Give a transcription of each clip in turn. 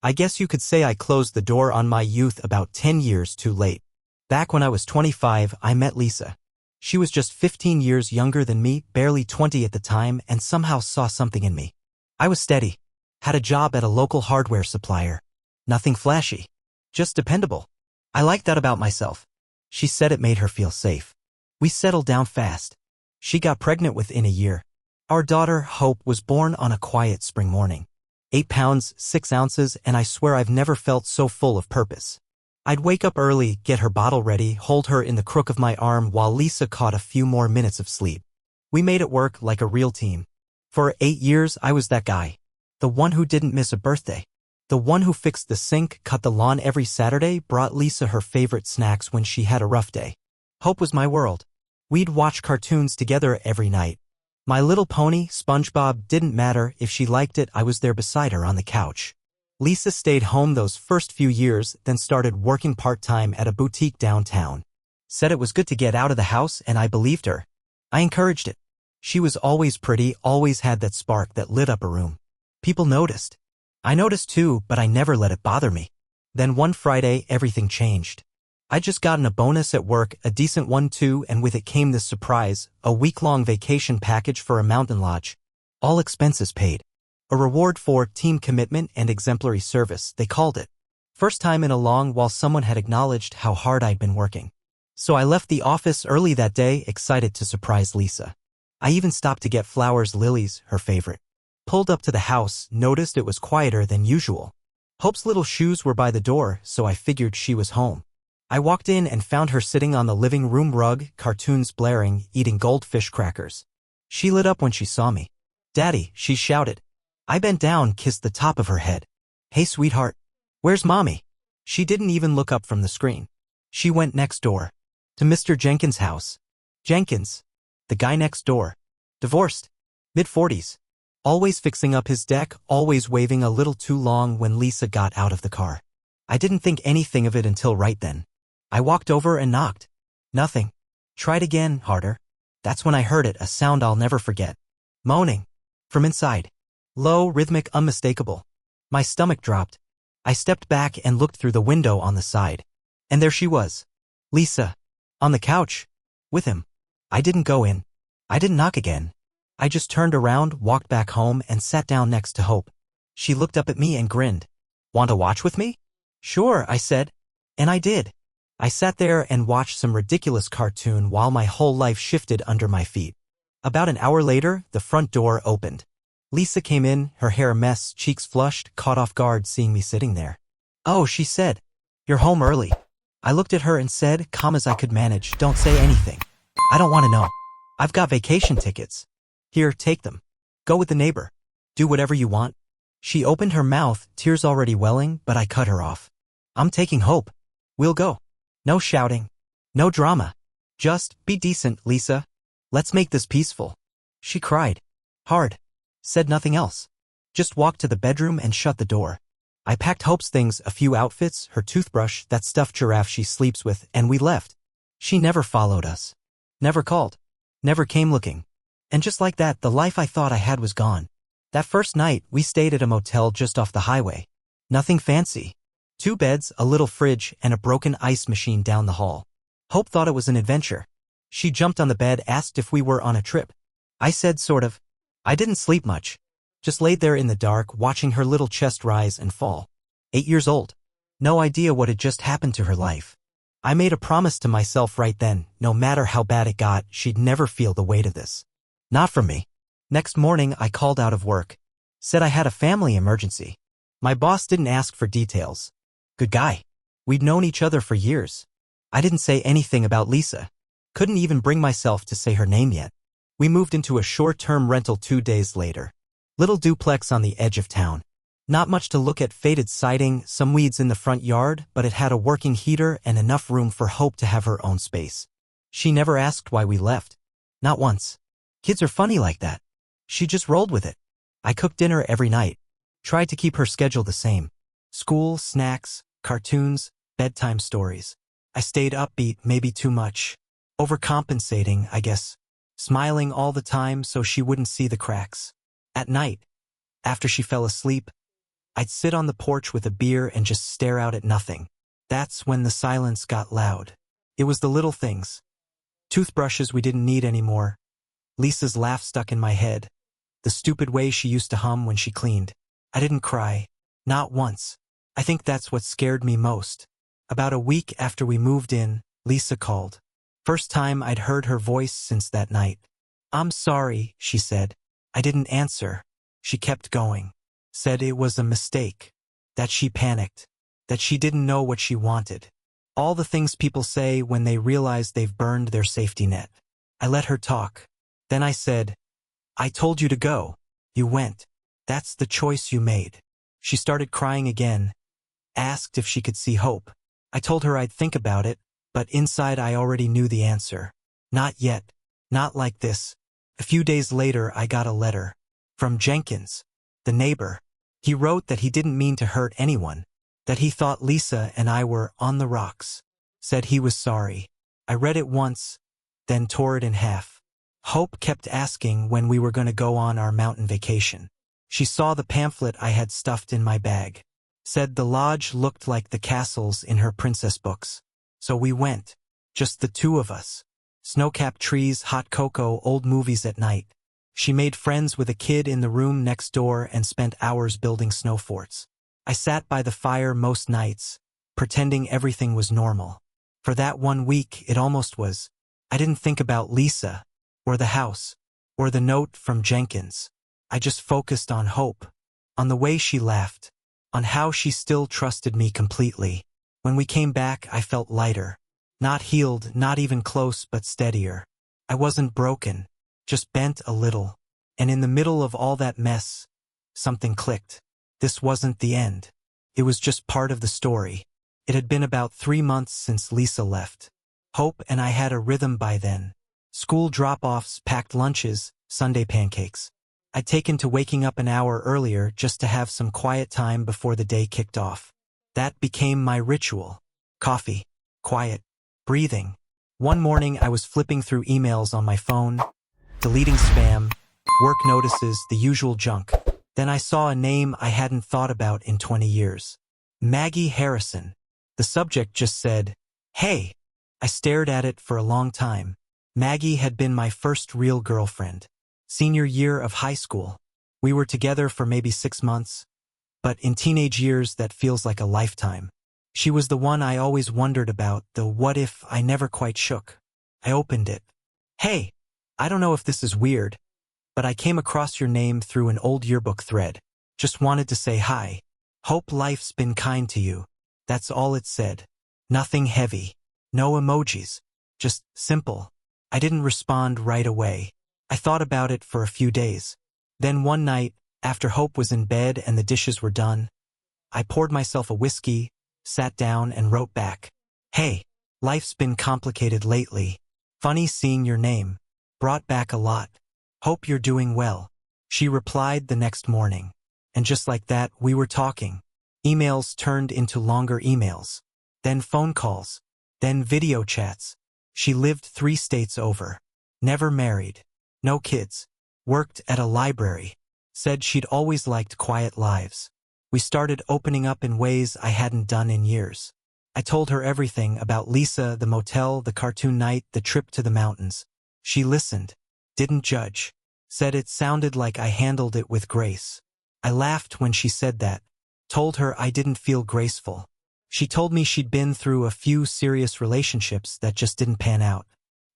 I guess you could say I closed the door on my youth about 10 years too late. Back when I was 25, I met Lisa. She was just 15 years younger than me, barely 20 at the time, and somehow saw something in me. I was steady. Had a job at a local hardware supplier. Nothing flashy. Just dependable. I liked that about myself. She said it made her feel safe. We settled down fast. She got pregnant within a year. Our daughter, Hope, was born on a quiet spring morning. 8 pounds, 6 ounces, and I swear I've never felt so full of purpose. I'd wake up early, get her bottle ready, hold her in the crook of my arm while Lisa caught a few more minutes of sleep. We made it work like a real team. For 8 years, I was that guy. The one who didn't miss a birthday. The one who fixed the sink, cut the lawn every Saturday, brought Lisa her favorite snacks when she had a rough day. Hope was my world. We'd watch cartoons together every night. My Little Pony, SpongeBob, didn't matter. If she liked it, I was there beside her on the couch. Lisa stayed home those first few years, then started working part-time at a boutique downtown. Said it was good to get out of the house, and I believed her. I encouraged it. She was always pretty, always had that spark that lit up a room. People noticed. I noticed too, but I never let it bother me. Then one Friday, everything changed. I'd just gotten a bonus at work, a decent one too, and with it came this surprise, a week-long vacation package for a mountain lodge. All expenses paid. A reward for team commitment and exemplary service, they called it. First time in a long while someone had acknowledged how hard I'd been working. So I left the office early that day, excited to surprise Lisa. I even stopped to get flowers, lilies, her favorite. Pulled up to the house, noticed it was quieter than usual. Hope's little shoes were by the door, so I figured she was home. I walked in and found her sitting on the living room rug, cartoons blaring, eating goldfish crackers. She lit up when she saw me. "Daddy," she shouted. I bent down, kissed the top of her head. "Hey, sweetheart. Where's Mommy?" She didn't even look up from the screen. She went next door. To Mr. Jenkins' house. Jenkins. The guy next door. Divorced. Mid-40s. Always fixing up his deck, always waving a little too long when Lisa got out of the car. I didn't think anything of it until right then. I walked over and knocked. Nothing. Tried again, harder. That's when I heard it, a sound I'll never forget. Moaning. From inside. Low, rhythmic, unmistakable. My stomach dropped. I stepped back and looked through the window on the side. And there she was. Lisa. On the couch. With him. I didn't go in. I didn't knock again. I just turned around, walked back home, and sat down next to Hope. She looked up at me and grinned. "Want to watch with me?" "Sure," I said. And I did. I sat there and watched some ridiculous cartoon while my whole life shifted under my feet. About an hour later, the front door opened. Lisa came in, her hair a mess, cheeks flushed, caught off guard seeing me sitting there. "Oh," she said. "You're home early." I looked at her and said, calm as I could manage, "Don't say anything. I don't want to know. I've got vacation tickets. Here, take them. Go with the neighbor. Do whatever you want." She opened her mouth, tears already welling, but I cut her off. "I'm taking Hope. We'll go. No shouting. No drama. Just be decent, Lisa. Let's make this peaceful." She cried. Hard. Said nothing else. Just walked to the bedroom and shut the door. I packed Hope's things, a few outfits, her toothbrush, that stuffed giraffe she sleeps with, and we left. She never followed us. Never called. Never came looking. And just like that, the life I thought I had was gone. That first night, we stayed at a motel just off the highway. Nothing fancy. 2 beds, a little fridge, and a broken ice machine down the hall. Hope thought it was an adventure. She jumped on the bed, asked if we were on a trip. I said sort of. I didn't sleep much. Just laid there in the dark, watching her little chest rise and fall. 8 years old. No idea what had just happened to her life. I made a promise to myself right then, no matter how bad it got, she'd never feel the weight of this. Not from me. Next morning, I called out of work. Said I had a family emergency. My boss didn't ask for details. Good guy. We'd known each other for years. I didn't say anything about Lisa. Couldn't even bring myself to say her name yet. We moved into a short-term rental 2 days later. Little duplex on the edge of town. Not much to look at, faded siding, some weeds in the front yard, but it had a working heater and enough room for Hope to have her own space. She never asked why we left. Not once. Kids are funny like that. She just rolled with it. I cooked dinner every night. Tried to keep her schedule the same. School, snacks, cartoons, bedtime stories. I stayed upbeat, maybe too much. Overcompensating, I guess. Smiling all the time so she wouldn't see the cracks. At night, after she fell asleep, I'd sit on the porch with a beer and just stare out at nothing. That's when the silence got loud. It was the little things. Toothbrushes we didn't need anymore. Lisa's laugh stuck in my head. The stupid way she used to hum when she cleaned. I didn't cry. Not once. I think that's what scared me most. About a week after we moved in, Lisa called. First time I'd heard her voice since that night. "I'm sorry," she said. I didn't answer. She kept going. Said it was a mistake. That she panicked. That she didn't know what she wanted. All the things people say when they realize they've burned their safety net. I let her talk. Then I said, "I told you to go. You went. That's the choice you made." She started crying again. Asked if she could see hope. I told her I'd think about it, but inside I already knew the answer. Not yet. Not like this. A few days later I got a letter. From Jenkins, the neighbor. He wrote that he didn't mean to hurt anyone. That he thought Lisa and I were on the rocks. Said he was sorry. I read it once, then tore it in half. Hope kept asking when we were going to go on our mountain vacation. She saw the pamphlet I had stuffed in my bag. Said the lodge looked like the castles in her princess books. So we went. Just the two of us. Snow-capped trees, hot cocoa, old movies at night. She made friends with a kid in the room next door and spent hours building snow forts. I sat by the fire most nights, pretending everything was normal. For that 1 week, it almost was. I didn't think about Lisa, or the house, or the note from Jenkins. I just focused on hope, on the way she laughed, on how she still trusted me completely. When we came back, I felt lighter. Not healed, not even close, but steadier. I wasn't broken, just bent a little. And in the middle of all that mess, something clicked. This wasn't the end. It was just part of the story. It had been about 3 months since Lisa left. Hope and I had a rhythm by then. School drop-offs, packed lunches, Sunday pancakes. I'd taken to waking up an hour earlier just to have some quiet time before the day kicked off. That became my ritual. Coffee. Quiet. Breathing. One morning I was flipping through emails on my phone, deleting spam, work notices, the usual junk. Then I saw a name I hadn't thought about in 20 years. Maggie Harrison. The subject just said, "Hey." I stared at it for a long time. Maggie had been my first real girlfriend. Senior year of high school. We were together for maybe 6 months, but in teenage years that feels like a lifetime. She was the one I always wondered about, the what if I never quite shook. I opened it. "Hey, I don't know if this is weird, but I came across your name through an old yearbook thread. Just wanted to say hi. Hope life's been kind to you." That's all it said. Nothing heavy. No emojis. Just simple. I didn't respond right away. I thought about it for a few days. Then one night, after Hope was in bed and the dishes were done, I poured myself a whiskey, sat down and wrote back. "Hey, life's been complicated lately. Funny seeing your name. Brought back a lot. Hope you're doing well." She replied the next morning. And just like that, we were talking. Emails turned into longer emails. Then phone calls. Then video chats. She lived 3 states over. Never married. No kids. Worked at a library. Said she'd always liked quiet lives. We started opening up in ways I hadn't done in years. I told her everything about Lisa, the motel, the cartoon night, the trip to the mountains. She listened. Didn't judge. Said it sounded like I handled it with grace. I laughed when she said that. Told her I didn't feel graceful. She told me she'd been through a few serious relationships that just didn't pan out.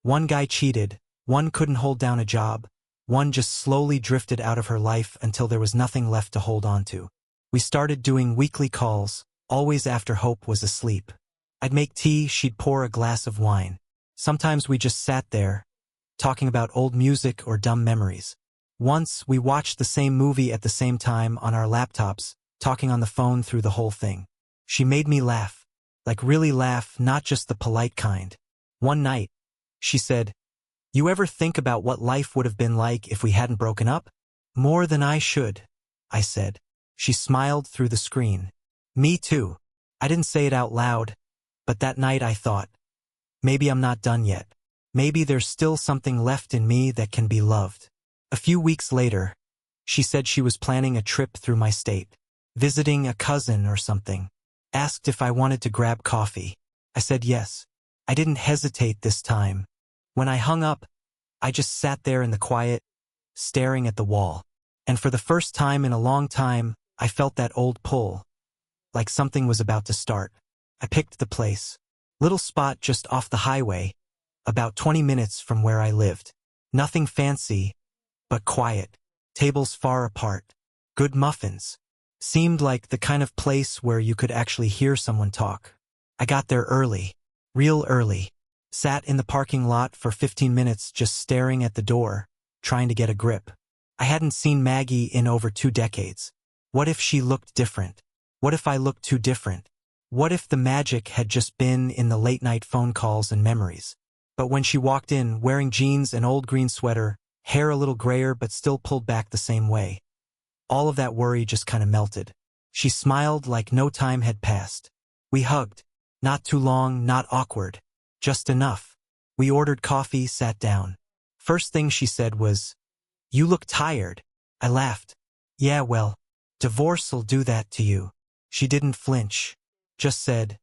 One guy cheated, one couldn't hold down a job, one just slowly drifted out of her life until there was nothing left to hold on to. We started doing weekly calls, always after Hope was asleep. I'd make tea, she'd pour a glass of wine. Sometimes we just sat there, talking about old music or dumb memories. Once, we watched the same movie at the same time on our laptops, talking on the phone through the whole thing. She made me laugh. Like really laugh, not just the polite kind. One night, she said, "You ever think about what life would have been like if we hadn't broken up?" "More than I should," I said. She smiled through the screen. "Me too." I didn't say it out loud, but that night I thought, maybe I'm not done yet. Maybe there's still something left in me that can be loved. A few weeks later, she said she was planning a trip through my state. visiting a cousin or something. Asked if I wanted to grab coffee. I said yes. I didn't hesitate this time. When I hung up, I just sat there in the quiet, staring at the wall. And for the first time in a long time, I felt that old pull, like something was about to start. I picked the place. Little spot just off the highway, about 20 minutes from where I lived. Nothing fancy, but quiet. Tables far apart. Good muffins. Seemed like the kind of place where you could actually hear someone talk. I got there early. Real early. Sat in the parking lot for 15 minutes just staring at the door, trying to get a grip. I hadn't seen Maggie in over 2 decades. What if she looked different? What if I looked too different? What if the magic had just been in the late-night phone calls and memories? But when she walked in, wearing jeans and old green sweater, hair a little grayer but still pulled back the same way, all of that worry just kind of melted. She smiled like no time had passed. We hugged. Not too long, not awkward. Just enough. We ordered coffee, sat down. First thing she said was, "You look tired." I laughed. "Yeah, well, divorce'll do that to you." She didn't flinch. Just said,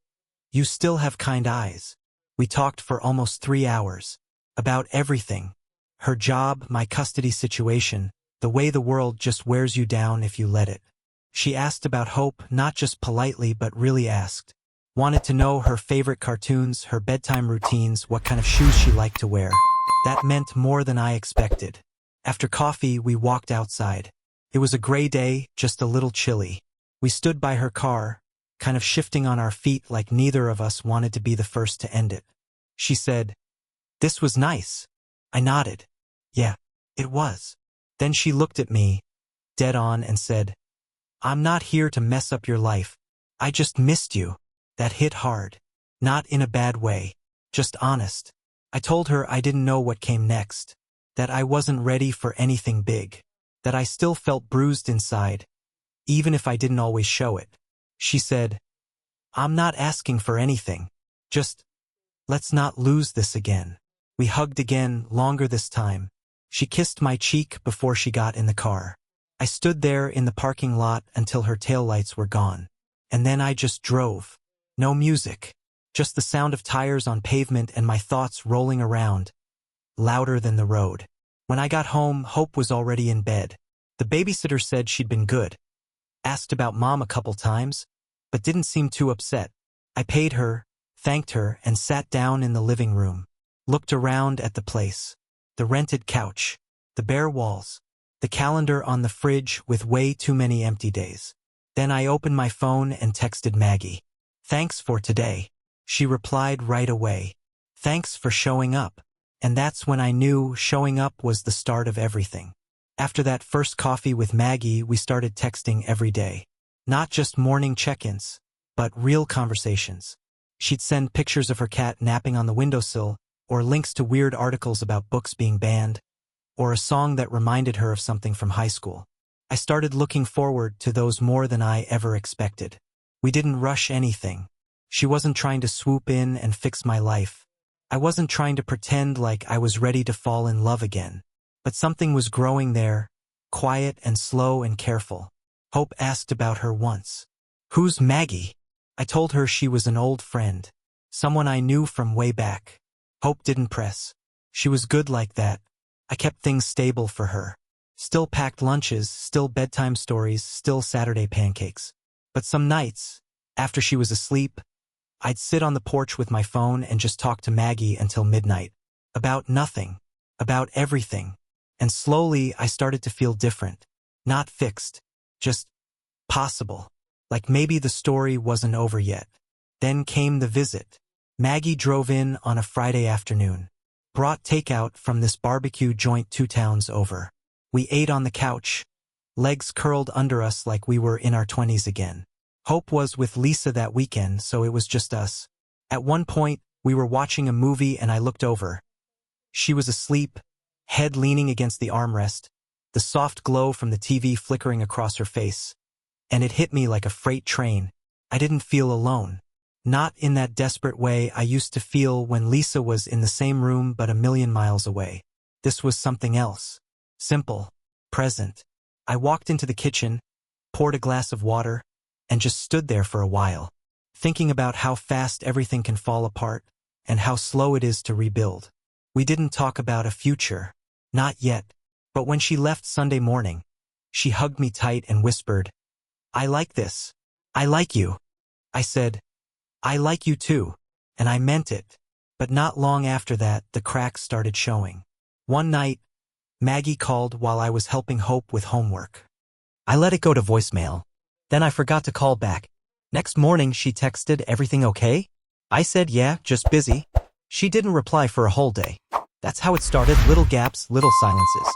"You still have kind eyes." We talked for almost 3 hours. About everything. Her job, my custody situation, the way the world just wears you down if you let it. She asked about Hope, not just politely but really asked. Wanted to know her favorite cartoons, her bedtime routines, what kind of shoes she liked to wear. That meant more than I expected. After coffee, we walked outside. It was a gray day, just a little chilly. We stood by her car, kind of shifting on our feet like neither of us wanted to be the first to end it. She said, "This was nice." I nodded. Yeah, it was. Then she looked at me, dead on, and said, "I'm not here to mess up your life. I just missed you." That hit hard. Not in a bad way. Just honest. I told her I didn't know what came next. That I wasn't ready for anything big. That I still felt bruised inside, even if I didn't always show it. She said, "I'm not asking for anything. Just, let's not lose this again." We hugged again, longer this time. She kissed my cheek before she got in the car. I stood there in the parking lot until her taillights were gone. And then I just drove. No music. Just the sound of tires on pavement and my thoughts rolling around, louder than the road. When I got home, Hope was already in bed. The babysitter said she'd been good. Asked about Mom a couple times, but didn't seem too upset. I paid her, thanked her, and sat down in the living room. Looked around at the place. The rented couch. The bare walls. The calendar on the fridge with way too many empty days. Then I opened my phone and texted Maggie. "Thanks for today." She replied right away. "Thanks for showing up." And that's when I knew showing up was the start of everything. After that first coffee with Maggie, we started texting every day. Not just morning check-ins, but real conversations. She'd send pictures of her cat napping on the windowsill, or links to weird articles about books being banned, or a song that reminded her of something from high school. I started looking forward to those more than I ever expected. We didn't rush anything. She wasn't trying to swoop in and fix my life. I wasn't trying to pretend like I was ready to fall in love again. But something was growing there, quiet and slow and careful. Hope asked about her once. "Who's Maggie?" I told her she was an old friend. Someone I knew from way back. Hope didn't press. She was good like that. I kept things stable for her. Still packed lunches, still bedtime stories, still Saturday pancakes. But some nights, after she was asleep, I'd sit on the porch with my phone and just talk to Maggie until midnight. About nothing. About everything. And slowly I started to feel different. Not fixed. Just possible. Like maybe the story wasn't over yet. Then came the visit. Maggie drove in on a Friday afternoon. Brought takeout from this barbecue joint 2 towns over. We ate on the couch, legs curled under us like we were in our 20s again. Hope was with Lisa that weekend, so it was just us. At one point, we were watching a movie and I looked over. She was asleep, head leaning against the armrest, the soft glow from the TV flickering across her face. And it hit me like a freight train. I didn't feel alone. Not in that desperate way I used to feel when Lisa was in the same room but a million miles away. This was something else. Simple. Present. I walked into the kitchen, poured a glass of water, and just stood there for a while, thinking about how fast everything can fall apart and how slow it is to rebuild. We didn't talk about a future, not yet, but when she left Sunday morning, she hugged me tight and whispered, "I like this. I like you." I said, "I like you too," and I meant it. But not long after that, the cracks started showing. One night, Maggie called while I was helping Hope with homework. I let it go to voicemail. Then I forgot to call back. Next morning, she texted, "Everything okay?" I said, "Yeah, just busy." She didn't reply for a whole day. That's how it started, little gaps, little silences.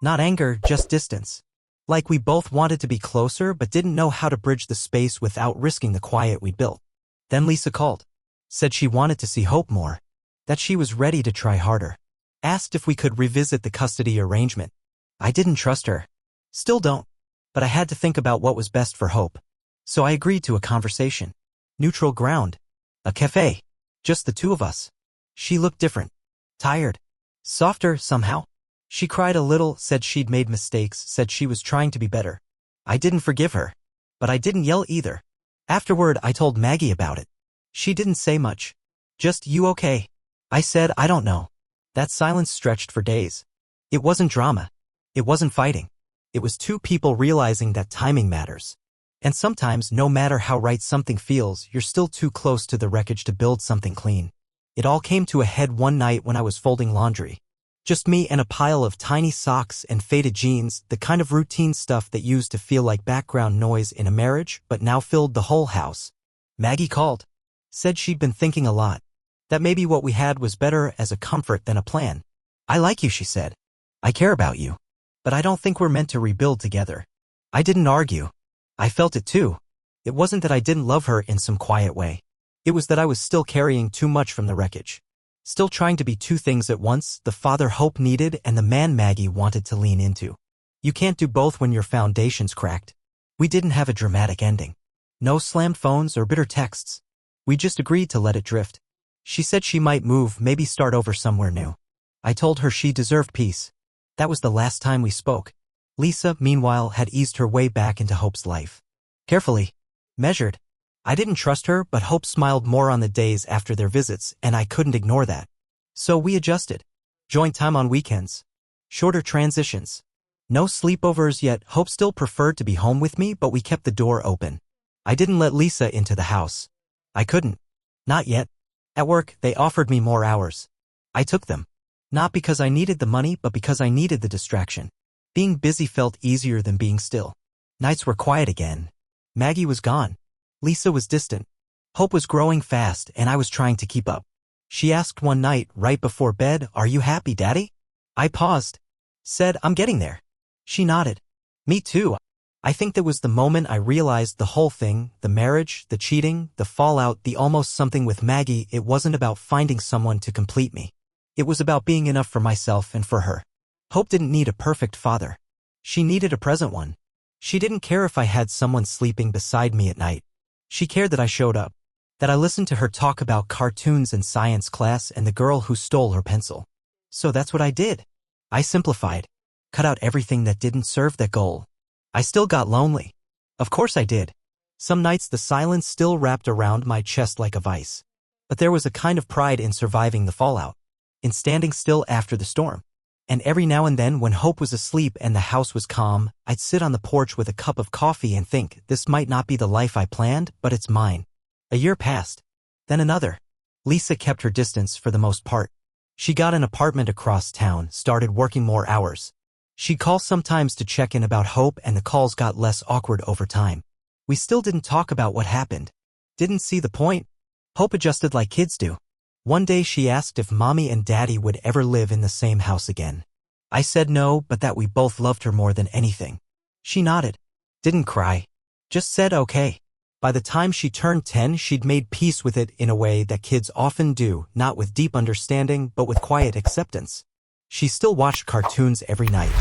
Not anger, just distance. Like we both wanted to be closer but didn't know how to bridge the space without risking the quiet we built. Then Lisa called. Said she wanted to see Hope more. That she was ready to try harder. Asked if we could revisit the custody arrangement. I didn't trust her. Still don't. But I had to think about what was best for Hope. So I agreed to a conversation. Neutral ground. A cafe. Just the two of us. She looked different. Tired. Softer, somehow. She cried a little, said she'd made mistakes, said she was trying to be better. I didn't forgive her. But I didn't yell either. Afterward, I told Maggie about it. She didn't say much. Just, "You okay?" I said, "I don't know." That silence stretched for days. It wasn't drama. It wasn't fighting. It was two people realizing that timing matters. And sometimes, no matter how right something feels, you're still too close to the wreckage to build something clean. It all came to a head one night when I was folding laundry. Just me and a pile of tiny socks and faded jeans, the kind of routine stuff that used to feel like background noise in a marriage, but now filled the whole house. Maggie called. Said she'd been thinking a lot. That maybe what we had was better as a comfort than a plan. "I like you," she said. "I care about you. But I don't think we're meant to rebuild together." I didn't argue. I felt it too. It wasn't that I didn't love her in some quiet way. It was that I was still carrying too much from the wreckage. Still trying to be two things at once, the father Hope needed and the man Maggie wanted to lean into. You can't do both when your foundation's cracked. We didn't have a dramatic ending. No slammed phones or bitter texts. We just agreed to let it drift. She said she might move, maybe start over somewhere new. I told her she deserved peace. That was the last time we spoke. Lisa, meanwhile, had eased her way back into Hope's life. Carefully. Measured. I didn't trust her, but Hope smiled more on the days after their visits, and I couldn't ignore that. So we adjusted. Joint time on weekends. Shorter transitions. No sleepovers yet. Hope still preferred to be home with me, but we kept the door open. I didn't let Lisa into the house. I couldn't. Not yet. At work, they offered me more hours. I took them. Not because I needed the money, but because I needed the distraction. Being busy felt easier than being still. Nights were quiet again. Maggie was gone. Lisa was distant. Hope was growing fast, and I was trying to keep up. She asked one night, right before bed, "Are you happy, Daddy?" I paused. Said, "I'm getting there." She nodded. Me too. I think that was the moment I realized the whole thing, the marriage, the cheating, the fallout, the almost something with Maggie. It wasn't about finding someone to complete me. It was about being enough for myself and for her. Hope didn't need a perfect father. She needed a present one. She didn't care if I had someone sleeping beside me at night. She cared that I showed up. That I listened to her talk about cartoons in science class and the girl who stole her pencil. So that's what I did. I simplified. Cut out everything that didn't serve that goal. I still got lonely. Of course I did. Some nights the silence still wrapped around my chest like a vice. But there was a kind of pride in surviving the fallout. In standing still after the storm. And every now and then when Hope was asleep and the house was calm, I'd sit on the porch with a cup of coffee and think, this might not be the life I planned, but it's mine. A year passed. Then another. Lisa kept her distance for the most part. She got an apartment across town, started working more hours. She'd call sometimes to check in about Hope, and the calls got less awkward over time. We still didn't talk about what happened. Didn't see the point. Hope adjusted like kids do. One day she asked if Mommy and Daddy would ever live in the same house again. I said no, but that we both loved her more than anything. She nodded. Didn't cry. Just said okay. By the time she turned 10, she'd made peace with it in a way that kids often do, not with deep understanding, but with quiet acceptance. She still watched cartoons every night.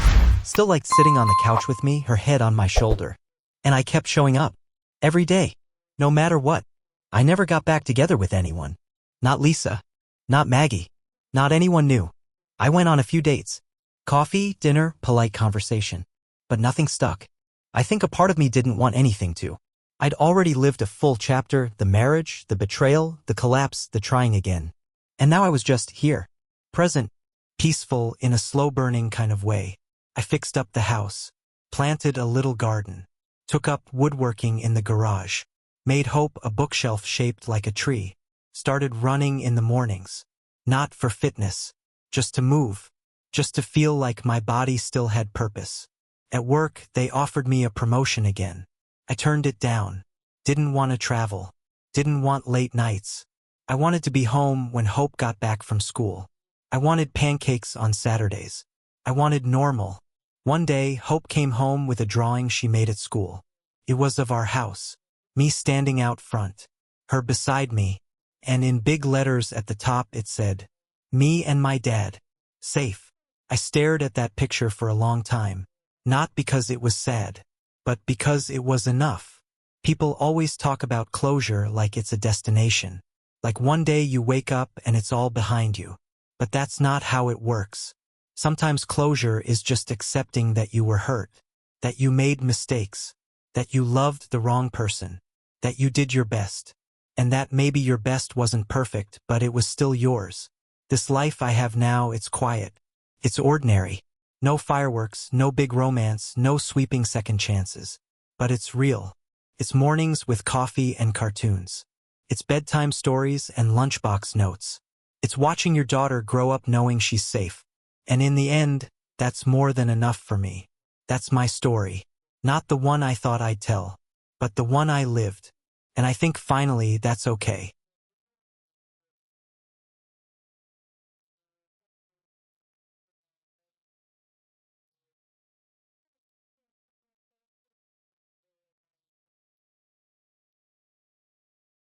Still liked sitting on the couch with me, her head on my shoulder. And I kept showing up. Every day. No matter what. I never got back together with anyone. Not Lisa. Not Maggie. Not anyone new. I went on a few dates. Coffee, dinner, polite conversation. But nothing stuck. I think a part of me didn't want anything to. I'd already lived a full chapter, the marriage, the betrayal, the collapse, the trying again. And now I was just here, present, peaceful in a slow-burning kind of way. I fixed up the house, planted a little garden, took up woodworking in the garage, made Hope a bookshelf shaped like a tree, started running in the mornings. Not for fitness, just to move, just to feel like my body still had purpose. At work, they offered me a promotion again. I turned it down. Didn't want to travel. Didn't want late nights. I wanted to be home when Hope got back from school. I wanted pancakes on Saturdays. I wanted normal. One day, Hope came home with a drawing she made at school. It was of our house. Me standing out front. Her beside me. And in big letters at the top it said, "Me and my dad. Safe." I stared at that picture for a long time. Not because it was sad, but because it was enough. People always talk about closure like it's a destination. Like one day you wake up and it's all behind you. But that's not how it works. Sometimes closure is just accepting that you were hurt, that you made mistakes, that you loved the wrong person, that you did your best, and that maybe your best wasn't perfect, but it was still yours. This life I have now, it's quiet. It's ordinary. No fireworks, no big romance, no sweeping second chances. But it's real. It's mornings with coffee and cartoons. It's bedtime stories and lunchbox notes. It's watching your daughter grow up knowing she's safe. And in the end, that's more than enough for me. That's my story. Not the one I thought I'd tell, but the one I lived. And I think finally that's okay.